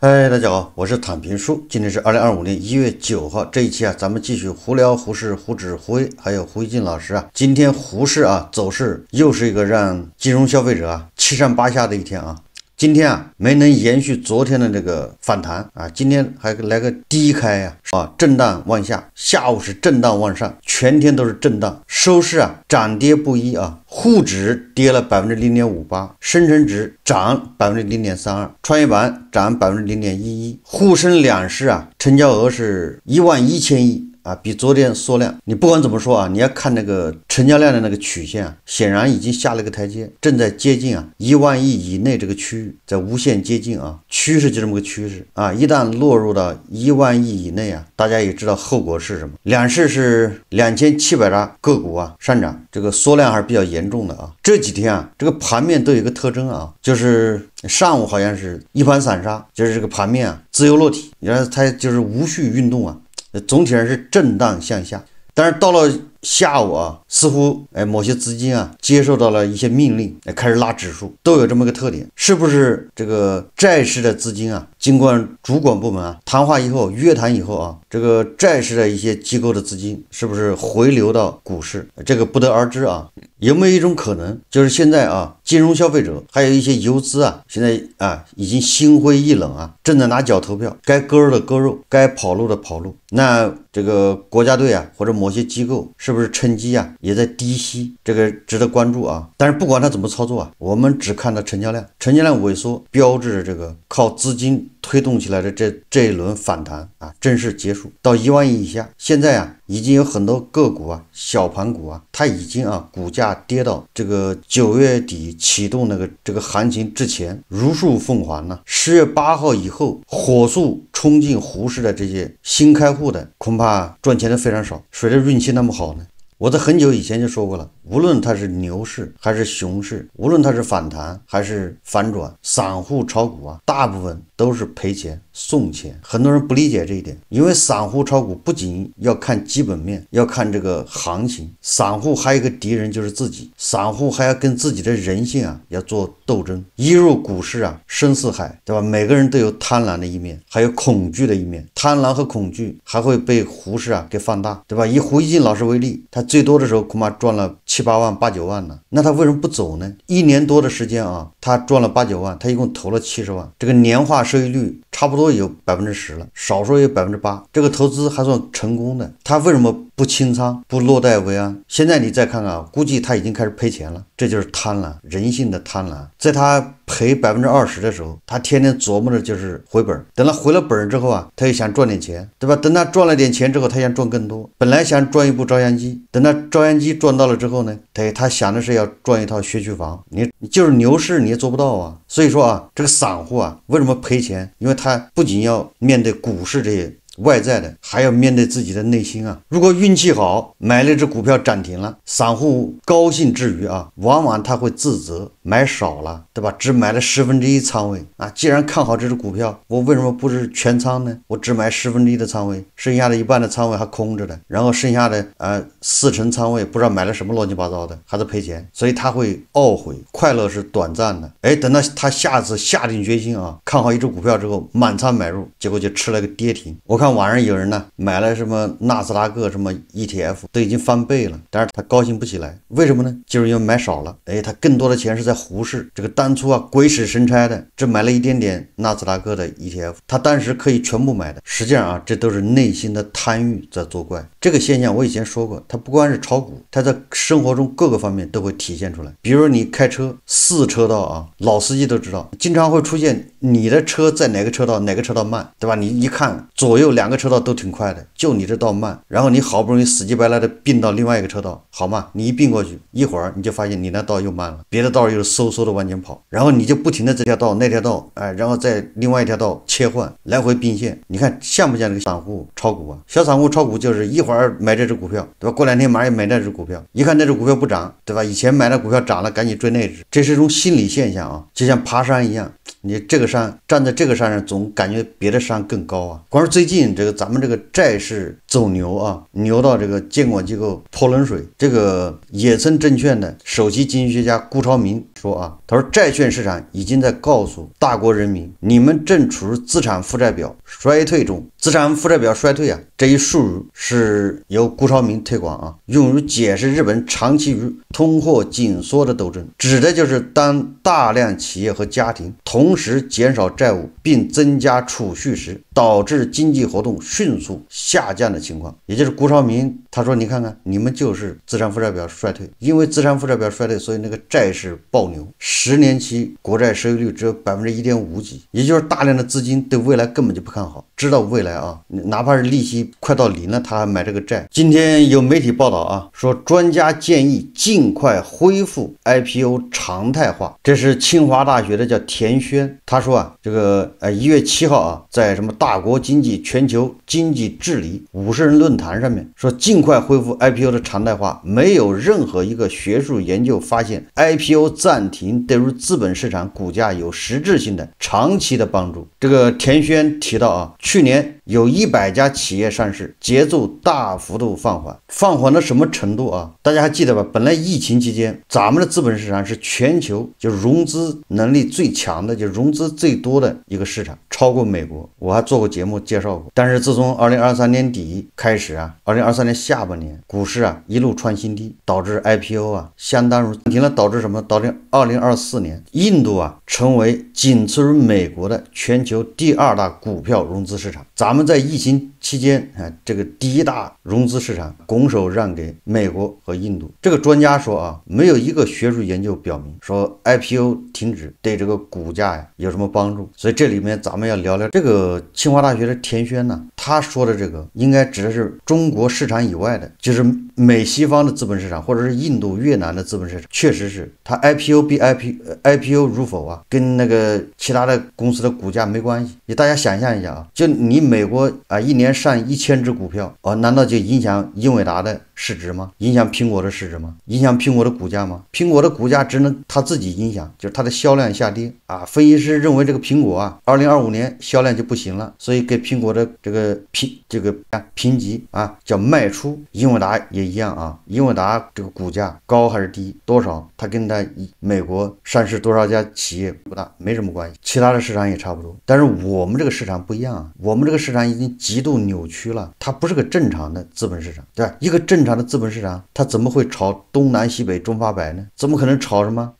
嗨，大家好，我是躺平叔。今天是2025年1月9号，这一期咱们继续胡聊胡适、胡指、胡威，还有胡一静老师。今天胡适走势又是一个让金融消费者七上八下的一天。今天没能延续昨天的这个反弹今天还来个低开震荡往下，下午是震荡往上，全天都是震荡，收市涨跌不一沪指跌了 0.58%， 深成指涨 0.32%， 创业板涨 0.11%， 沪深两市成交额是11000亿比昨天缩量。你不管怎么说你要看那个成交量的那个曲线显然已经下了个台阶，正在接近1万亿以内这个区域，在无限接近趋势就这么个趋势一旦落入到1万亿以内大家也知道后果是什么。两市是2700家个股上涨，这个缩量还是比较严重的这几天这个盘面都有一个特征就是上午好像是一盘散沙，就是这个盘面自由落体，然后它就是无序运动总体上是震荡向下。但是到了下午似乎某些资金接受到了一些命令，开始拉指数，都有这么个特点。是不是这个债市的资金经过主管部门谈话以后，约谈以后这个债市的一些机构的资金是不是回流到股市，这个不得而知有没有一种可能，就是现在金融消费者还有一些游资现在已经心灰意冷正在拿脚投票，该割肉的割肉，该跑路的跑路。那这个国家队或者某些机构是不是趁机也在低吸，这个值得关注但是不管它怎么操作我们只看到成交量，成交量萎缩标志着这个靠资金推动起来的这一轮反弹正式结束，到1万亿以下。现在已经有很多个股小盘股它已经股价跌到这个9月底启动这个行情之前如数奉还10月8号以后火速冲进沪市的这些新开户的，恐怕赚钱的非常少，谁的运气那么好呢？我在很久以前就说过了，无论它是牛市还是熊市，无论它是反弹还是反转，散户炒股大部分都是赔钱送钱。很多人不理解这一点，因为散户炒股不仅要看基本面，要看这个行情，散户还有一个敌人就是自己，散户还要跟自己的人性要做斗争。一入股市深似海，对吧？每个人都有贪婪的一面，还有恐惧的一面，贪婪和恐惧还会被胡适给放大，对吧？以胡一静老师为例，他最多的时候恐怕赚了7、8万、8、9万呢，那他为什么不走呢？1年多的时间他赚了8、9万，他一共投了70万，这个年化收益率差不多有10%了，少说有8%，这个投资还算成功的。他为什么不清仓，不落袋为安？现在你再看看估计他已经开始赔钱了，这就是贪婪，人性的贪婪。在他赔20%的时候，他天天琢磨的就是回本，等他回了本之后他又想赚点钱，对吧？等他赚了点钱之后，他想赚更多，本来想赚一部照相机，等他照相机赚到了之后呢，他想的是要赚一套学区房，你就是牛市你也做不到所以说这个散户为什么赔钱？因为他不仅要面对股市这些外在的，还要面对自己的内心如果运气好买了只股票涨停了，散户高兴之余往往他会自责买少了，对吧？只买了1/10仓位既然看好这只股票，我为什么不是全仓呢？我只买1/10的仓位，剩下的一半的仓位还空着的，然后剩下的40%仓位不知道买了什么乱七八糟的，还是赔钱，所以他会懊悔。快乐是短暂的等到他下次下定决心看好一只股票之后满仓买入，结果就吃了个跌停。我看网上有人买了什么纳斯达克什么 ETF 都已经翻倍了，但是他高兴不起来，为什么呢？就是因为买少了他更多的钱是在胡适这个当初鬼使神差的只买了一点点纳斯达克的 ETF， 他当时可以全部买的，实际上这都是内心的贪欲在作怪。这个现象我以前说过，它不光是炒股，它在生活中各个方面都会体现出来。比如你开车4车道老司机都知道，经常会出现你的车在哪个车道哪个车道慢，对吧？你一看左右2个车道都挺快的，就你这道慢，然后你好不容易死乞白赖的并到另外一个车道，好慢，你一并过去，一会儿你就发现你那道又慢了，别的道又是嗖嗖的往前跑，然后你就不停的这条道那条道然后在另外一条道切换，来回并线。你看像不像这个散户炒股小散户炒股就是一会儿买这只股票，对吧？过2天马上买那只股票，一看那只股票不涨，对吧？以前买的股票涨了赶紧追那只，这是一种心理现象就像爬山一样，你这个山，站在这个山上，总感觉别的山更高啊。光是最近这个咱们这个债市走牛啊，牛到这个监管机构泼冷水。这个野村证券的首席经济学家顾超民说啊，他说债券市场已经在告诉大国人民，你们正处于资产负债表衰退中。资产负债表衰退啊，这一术语是由顾超民推广啊，用于解释日本长期与通货紧缩的斗争，指的就是当大量企业和家庭同时减少债务并增加储蓄时，导致经济活动迅速下降的情况。也就是顾超民他说，你看看你们就是资产负债表衰退，因为资产负债表衰退，所以那个债市暴牛，10年期国债收益率只有1.5%几，也就是大量的资金对未来根本就不看好，知道未来啊，哪怕是利息快到零了，他还买这个债。今天有媒体报道啊，说专家建议尽快恢复 IPO 常态化。这是清华大学的叫田轩，他说啊，这个1月7号啊，在什么大国经济全球经济治理50人论坛上面说，尽快恢复 IPO 的常态化。没有任何一个学术研究发现 IPO 暂停对于资本市场股价有实质性的长期的帮助。这个田轩提到啊，去年有100家企业上市，节奏大幅度放缓，放缓到什么程度啊？大家还记得吧？本来疫情期间，咱们的资本市场是全球就融资能力最强的，就融资最多的一个市场，超过美国。我还做过节目介绍过。但是自从2023年底开始啊，2023年下半年股市啊一路创新低，导致 IPO 啊相当于暂停了，导致什么？导致2024年印度啊成为仅次于美国的全球第2大股票融资市场。咱们在疫情期间这个第1大融资市场拱手让给美国和印度。这个专家说啊，没有一个学术研究表明说 IPO 停止对这个股价呀有什么帮助。所以这里面咱们要聊聊这个清华大学的田轩呢，他说的这个应该指的是中国市场以外的，就是美西方的资本市场，或者是印度、越南的资本市场。确实是他 IPO 比 IPO 如否啊，跟那个其他的公司的股价没关系。大家想象一下啊，就你美国啊一年上1000只股票啊，难道就影响英伟达的市值吗？影响苹果的市值吗？影响苹果的股价吗？苹果的股价只能它自己影响，就是它的销量下跌啊。分析师认为这个苹果啊2025年销量就不行了，所以给苹果的这个评级啊叫卖出。英伟达也一样啊，英伟达这个股价高还是低多少，它跟它美国上市多少家企业不大没什么关系，其他的市场也差不多。但是我们这个市场不一样啊，我们这个市场已经极度扭曲了，它不是个正常的资本市场，对吧？一个正常的资本市场，它怎么会炒东南西北中发白呢？怎么可能炒什么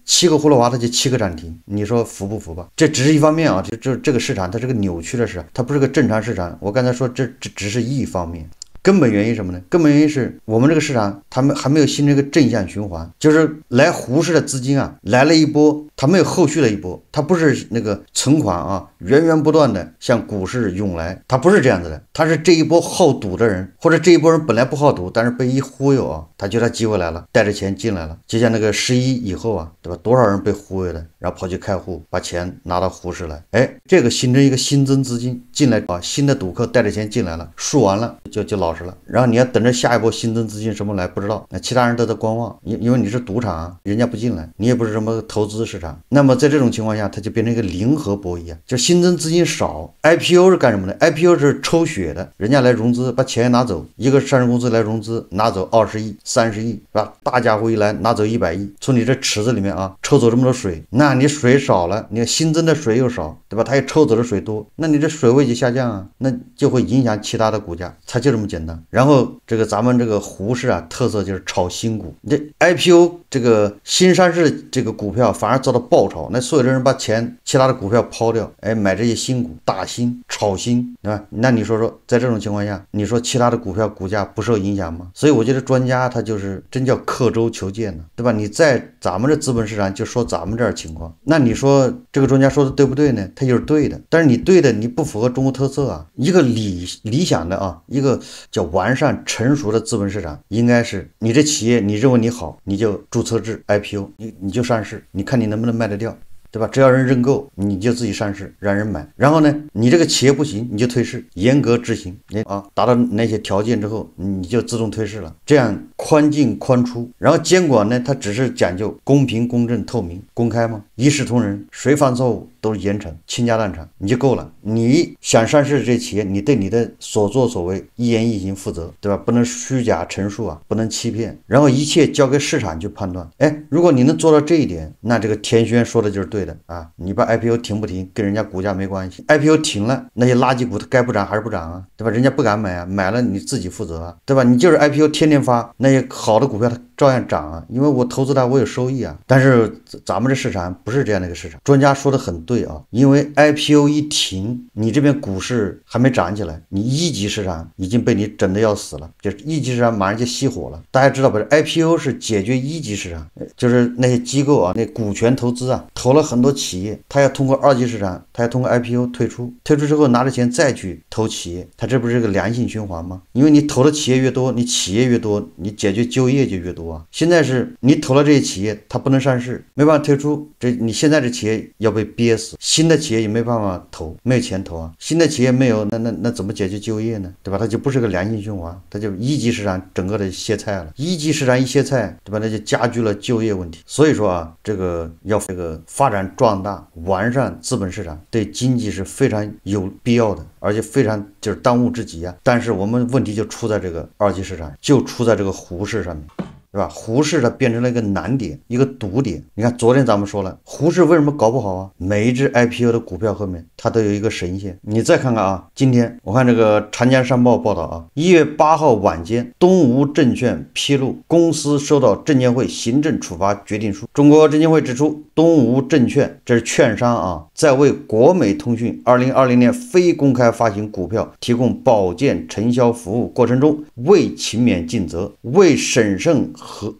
7个葫芦娃它就7个涨停，你说服不服吧？这只是一方面啊，这个市场它是个扭曲的市场，它不是个正常市场。我刚才说这只是一方面。根本原因什么呢？根本原因是我们这个市场他们还没有形成一个正向循环，就是来胡适的资金啊来了一波，它没有后续的一波，它不是那个存款啊源源不断的向股市涌来，它不是这样子的，它是这一波好赌的人，或者这一波人本来不好赌，但是被一忽悠啊，他觉得机会来了，带着钱进来了。就像那个11以后啊，对吧？多少人被忽悠的，然后跑去开户，把钱拿到胡适来，这个形成一个新增资金进来啊，新的赌客带着钱进来了，输完了就老实了。然后你要等着下一波新增资金什么来不知道，那其他人都在观望，因为你是赌场啊，人家不进来，你也不是什么投资市场。那么在这种情况下，它就变成一个零和博弈啊，就新增资金少。 IPO 是干什么的？ IPO 是抽血的，人家来融资把钱拿走，一个上市公司来融资拿走20亿30亿是吧？大家伙一来拿走100亿，从你这池子里面啊抽走这么多水，那你水少了，你新增的水又少，对吧？它也抽走的水多，那你这水位就下降啊，那就会影响其他的股价，它就这么简单。然后这个咱们这个胡适啊，特色就是炒新股，这 IPO 这个新上市这个股票反而遭到爆炒，那所有的人把钱其他的股票抛掉，买这些新股，打新炒新，对吧？那你说在这种情况下，你说其他的股票股价不受影响吗？所以我觉得专家他就是真叫刻舟求剑呢，对吧？你在咱们这资本市场就说咱们这儿情况，那你说这个专家说的对不对呢？他就是对的，但是你对的你不符合中国特色啊。一个理想的啊，一个叫完善成熟的资本市场，应该是你这企业你认为你好，你就注册制 IPO， 你就上市，你看你能不能卖得掉，对吧？只要人认购，你就自己上市，让人买。然后呢，你这个企业不行，你就退市，严格执行。达到那些条件之后，你就自动退市了。这样宽进宽出。然后监管呢，它只是讲究公平、公正、透明、公开嘛，一视同仁，谁犯错误都是严惩，倾家荡产你就够了。你想上市的这企业，你对你的所作所为一言一行负责，对吧？不能虚假陈述啊，不能欺骗，然后一切交给市场去判断。如果你能做到这一点，那这个田轩说的就是对的啊。你把 IPO 停不停跟人家股价没关系， IPO 停了，那些垃圾股它该不涨还是不涨啊，对吧？人家不敢买啊，买了你自己负责啊，对吧？你就是 IPO 天天发，那些好的股票它照样涨啊，因为我投资它我有收益啊。但是咱们这市场不是这样的一个市场，专家说的很对啊，因为 IPO 一停，你这边股市还没涨起来，你一级市场已经被你整得要死了，就是一级市场马上就熄火了。大家知道不是 IPO 是解决一级市场，就是那些机构啊，那股权投资啊，投了很多企业，他要通过二级市场，他要通过 IPO 退出之后拿着钱再去投企业，他这不是个良性循环吗？因为你投的企业越多，你企业越多，你解决就业就越多啊。现在是你投了这些企业，它不能上市，没办法退出，这你现在这企业要被憋死，新的企业也没办法投，没有钱投啊，新的企业没有，那怎么解决就业呢？对吧？它就不是个良性循环，它就一级市场整个的歇菜了，一级市场一歇菜，对吧？那就加剧了就业问题。所以说啊，这个发展壮大完善资本市场对经济是非常有必要的，而且非常就是当务之急啊。但是我们问题就出在这个二级市场，就出在这个胡适上面，对吧？胡适它变成了一个难点，一个毒点。你看昨天咱们说了，胡适为什么搞不好啊？每一只 IPO 的股票后面它都有一个神仙。你再看看啊，今天我看这个长江商报报道啊，1月8号晚间，东吴证券披露公司收到证监会行政处罚决定书。中国证监会指出，东吴证券这是券商啊，在为国美通讯2020年非公开发行股票提供保荐承销服务过程中，未勤勉尽责，未审慎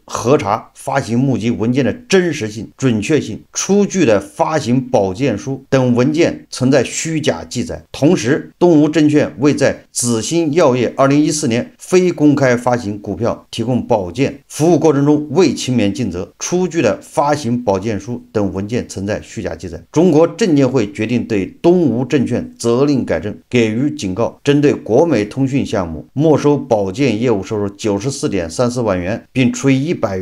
核查发行募集文件的真实性、准确性，出具的发行保荐书等文件存在虚假记载。同时，东吴证券未在紫鑫药业2014年非公开发行股票提供保荐服务过程中未勤勉尽责，出具的发行保荐书等文件存在虚假记载。中国证监会决定对东吴证券责令改正，给予警告，针对国美通讯项目没收保荐业务收入94.34万元，并处以100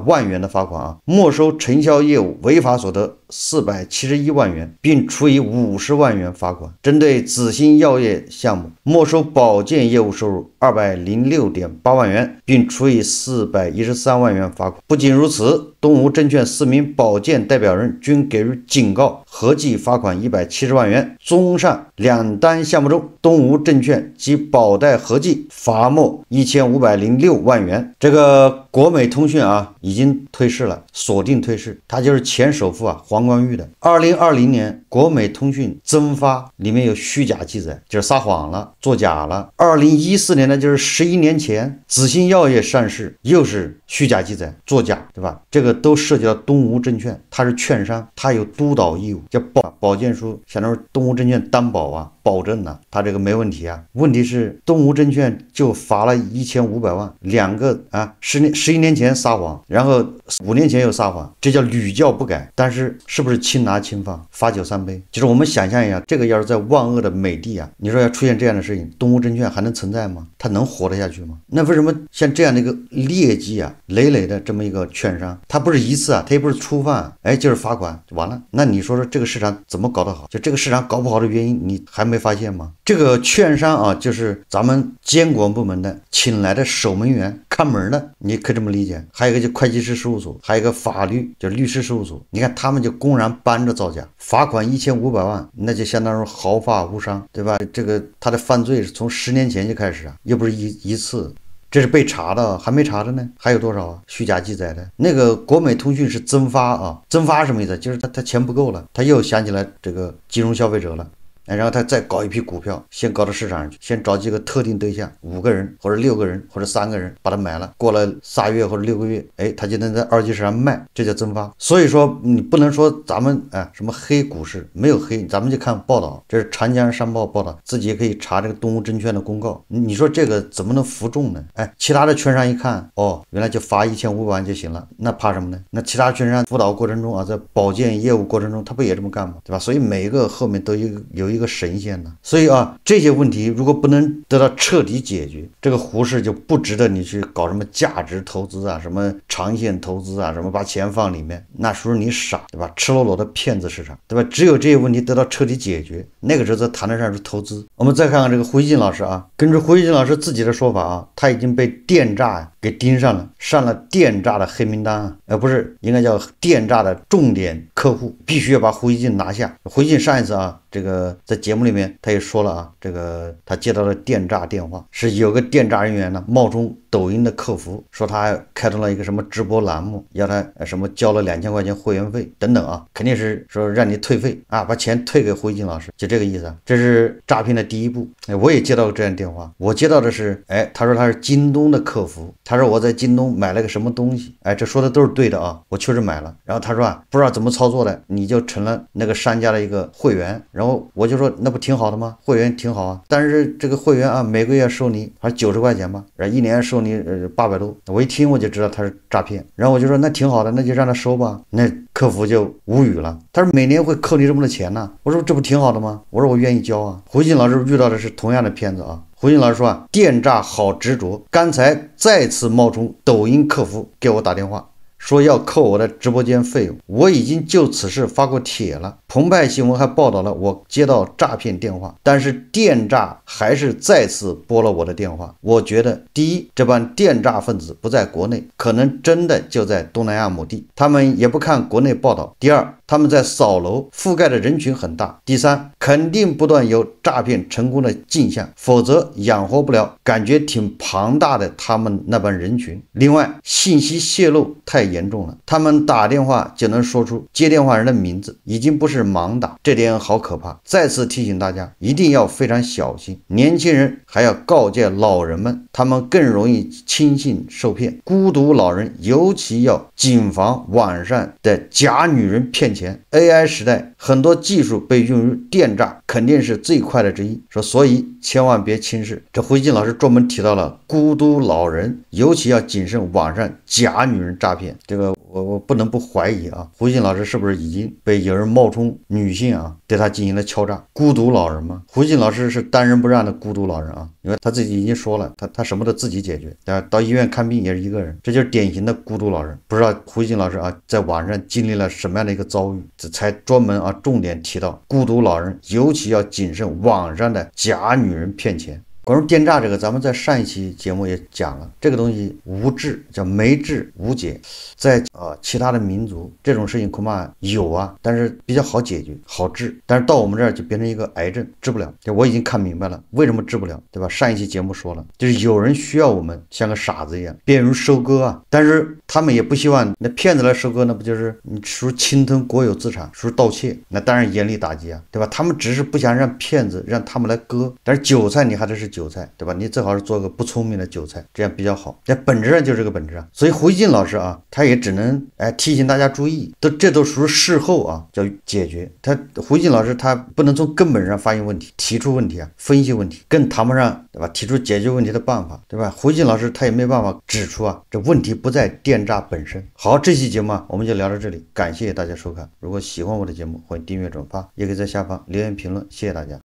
万元的罚款啊，没收承销业务违法所得471万元，并处以50万元罚款。针对紫鑫药业项目没收保荐业务收入206.8万元，并处以413万元罚款。不仅如此，东吴证券4名保荐代表人均给予警告，合计罚款170万元。综上两单项目中，东吴证券及保代合计罚没1506万元。这个国美通讯啊，已经退市了，锁定退市，它就是前首富啊黄光裕的。2020年国美通讯增发里面有虚假记载，就是撒谎了，作假了。2014年呢，就是11年前紫鑫药业上市，又是虚假记载，作假，对吧？这个都涉及到东吴证券，它是券商，它有督导义务，叫保荐书，相当于东吴证券担保啊，保证啊，它这个没问题啊。问题是东吴证券就罚了1500万，两个啊11年前撒谎，然后5年前又撒谎，这叫屡教不改。但是是不是轻拿轻放，罚酒三杯？就是我们想象一下，这个要是在万恶的美帝啊，你说要出现这样的事情，东吴证券还能存在吗？它能活得下去吗？那为什么像这样的一个劣迹啊累累的这么一个券商，它不是一次啊，它也不是初犯，就是罚款就完了。那你说这个市场怎么搞得好？就这个市场搞不好的原因你还没发现吗？这个券商啊，就是咱们监管部门的请来的守门员看门的，你可以这么理解。还有一个就会计师事务所，还有一个法律就是律师事务所，你看他们就公然搬着造假，罚款1500万，那就相当于毫发无伤，对吧？这个他的犯罪是从10年前就开始啊，又不是一次。这是被查的，还没查的呢，还有多少虚假记载的？那个国美通讯是增发啊，增发什么意思？就是他钱不够了，他又想起来这个金融消费者了。然后他再搞一批股票，先搞到市场上去，先找几个特定对象，5个人或者6个人或者3个人把它买了，过了3月或者6个月，他就能在二级市场卖，这叫增发。所以说你不能说咱们什么黑股市，没有黑，咱们就看报道，这是长江商报报道，自己也可以查这个东吴证券的公告。你说这个怎么能服众呢？其他的券商一看，原来就罚1500万就行了，那怕什么呢？那其他券商辅导过程中啊，在保荐业务过程中，他不也这么干吗？对吧？所以每一个后面都有一个个神仙呢。所以啊，这些问题如果不能得到彻底解决，这个胡适就不值得你去搞什么价值投资啊，什么长线投资啊，什么把钱放里面，那时候你傻，对吧？赤裸裸的骗子市场，对吧？只有这些问题得到彻底解决，那个时候才谈得上是投资。我们再看看这个胡锡进老师啊，根据胡锡进老师自己的说法啊，他已经被电诈给盯上了，上了电诈的黑名单啊，不是，应该叫电诈的重点客户，必须要把胡锡进拿下。胡锡进上一次啊，这个在节目里面他也说了啊，这个他接到了电诈电话，是有个电诈人员呢冒充抖音的客服，说他开通了一个什么直播栏目，要他什么交了2000块钱会员费等等啊，肯定是说让你退费啊，把钱退给胡锡进老师，就这个意思啊。这是诈骗的第一步。我也接到过这样的电话，我接到的是，他说他是京东的客服，他说我在京东买了个什么东西，这说的都是对的啊，我确实买了。然后他说啊，不知道怎么操作的，你就成了那个商家的一个会员。然后我就说那不挺好的吗？会员挺好啊，但是这个会员啊，每个月收你还是90块钱吧，然后一年收你800多。我一听我就知道他是诈骗，然后我就说那挺好的，那就让他收吧。那客服就无语了，他说每年会扣你这么多钱呢。我说这不挺好的吗？我说我愿意交啊。胡锡进老师遇到的是同样的骗子啊。胡锡进老师说啊，电诈好执着，刚才再次冒充抖音客服给我打电话，说要扣我的直播间费用，我已经就此事发过帖了。澎湃新闻还报道了我接到诈骗电话，但是电诈还是再次拨了我的电话。我觉得，第一，这帮电诈分子不在国内，可能真的就在东南亚某地，他们也不看国内报道。第二，他们在扫楼，覆盖的人群很大。第三，肯定不断有诈骗成功的迹象，否则养活不了感觉挺庞大的他们那帮人群。另外，信息泄露太严重了，他们打电话就能说出接电话人的名字，已经不是盲打，这点好可怕。再次提醒大家，一定要非常小心。年轻人还要告诫老人们，他们更容易轻信受骗。孤独老人尤其要谨防网上的假女人骗钱。AI 时代，很多技术被用于电诈，肯定是最快的之一。说，所以千万别轻视。这胡锡进老师专门提到了孤独老人尤其要谨慎网上假女人诈骗。这个我不能不怀疑啊，胡锡进老师是不是已经被有人冒充女性啊，对他进行了敲诈？孤独老人吗？胡锡进老师是当仁不让的孤独老人啊，因为他自己已经说了，他什么都自己解决，到医院看病也是一个人，这就是典型的孤独老人。不知道胡锡进老师啊，在网上经历了什么样的一个遭遇，这才专门啊重点提到孤独老人尤其要谨慎网上的假女人骗钱。关于电诈这个，咱们在上一期节目也讲了，这个东西无治，叫没治无解。在其他的民族，这种事情恐怕有啊，但是比较好解决，好治。但是到我们这儿就变成一个癌症，治不了。就我已经看明白了，为什么治不了，对吧？上一期节目说了，就是有人需要我们像个傻子一样，便于收割啊。但是他们也不希望那骗子来收割，那不就是你属侵吞国有资产，属盗窃，那当然严厉打击啊，对吧？他们只是不想让骗子让他们来割，但是韭菜你还得是韭菜，对吧？你最好是做个不聪明的韭菜，这样比较好。在本质上就是这个本质啊。所以胡锡进老师啊，他也只能提醒大家注意，这都属于事后啊叫解决。胡锡进老师他不能从根本上发现问题，提出问题啊，分析问题，更谈不上，对吧？提出解决问题的办法，对吧？胡锡进老师他也没办法指出啊，这问题不在电诈本身。好，这期节目我们就聊到这里，感谢大家收看。如果喜欢我的节目，欢迎订阅转发，也可以在下方留言评论，谢谢大家。